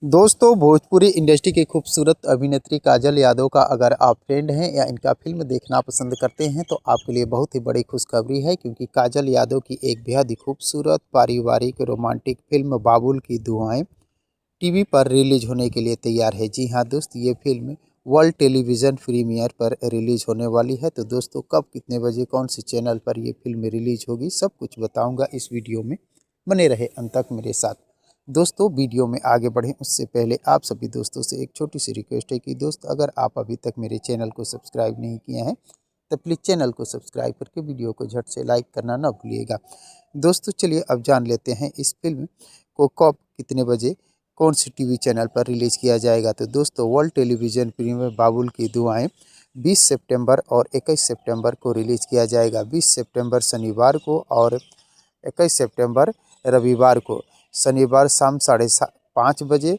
दोस्तों, भोजपुरी इंडस्ट्री की खूबसूरत अभिनेत्री काजल यादव का अगर आप फ्रेंड हैं या इनका फिल्म देखना पसंद करते हैं तो आपके लिए बहुत ही बड़ी खुशखबरी है, क्योंकि काजल यादव की एक बेहद ही खूबसूरत पारिवारिक रोमांटिक फिल्म बाबुल की दुआएं टीवी पर रिलीज होने के लिए तैयार है। जी हाँ दोस्त, ये फिल्म वर्ल्ड टेलीविज़न प्रीमियर पर रिलीज होने वाली है। तो दोस्तों, कब कितने बजे कौन से चैनल पर ये फिल्म रिलीज होगी सब कुछ बताऊँगा इस वीडियो में। बने रहे अंत तक मेरे साथ। दोस्तों, वीडियो में आगे बढ़ें उससे पहले आप सभी दोस्तों से एक छोटी सी रिक्वेस्ट है कि दोस्त, अगर आप अभी तक मेरे चैनल को सब्सक्राइब नहीं किए हैं तो प्लीज़ चैनल को सब्सक्राइब करके वीडियो को झट से लाइक करना ना भूलिएगा। दोस्तों, चलिए अब जान लेते हैं इस फिल्म को कब कितने बजे कौन सी टीवी चैनल पर रिलीज़ किया जाएगा। तो दोस्तों, वर्ल्ड टेलीविज़न प्रीमियर बाबुल की दुआएं 20 सितंबर और 21 सितंबर को रिलीज़ किया जाएगा। 20 सितंबर शनिवार को और 21 सितंबर रविवार को। शनिवार शाम 5:30 बजे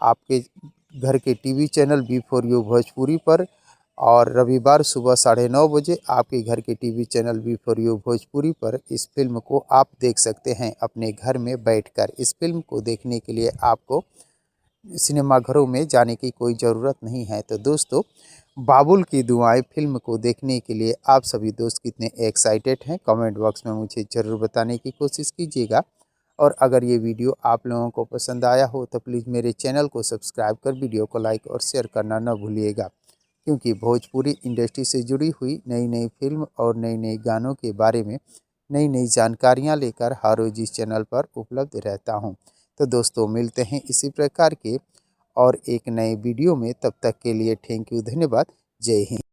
आपके घर के टीवी चैनल बी4U भोजपुरी पर, और रविवार सुबह 9:30 बजे आपके घर के टीवी चैनल बी4U भोजपुरी पर इस फिल्म को आप देख सकते हैं अपने घर में बैठकर। इस फिल्म को देखने के लिए आपको सिनेमाघरों में जाने की कोई ज़रूरत नहीं है। तो दोस्तों, बाबुल की दुआएं फिल्म को देखने के लिए आप सभी दोस्त कितने एक्साइटेड हैं, कमेंट बॉक्स में मुझे ज़रूर बताने की कोशिश कीजिएगा। और अगर ये वीडियो आप लोगों को पसंद आया हो तो प्लीज़ मेरे चैनल को सब्सक्राइब कर वीडियो को लाइक और शेयर करना न भूलिएगा, क्योंकि भोजपुरी इंडस्ट्री से जुड़ी हुई नई नई फिल्म और नई नई गानों के बारे में नई नई जानकारियाँ लेकर हर रोज़ इस चैनल पर उपलब्ध रहता हूँ। तो दोस्तों, मिलते हैं इसी प्रकार के और एक नए वीडियो में। तब तक के लिए थैंक यू, धन्यवाद, जय हिंद।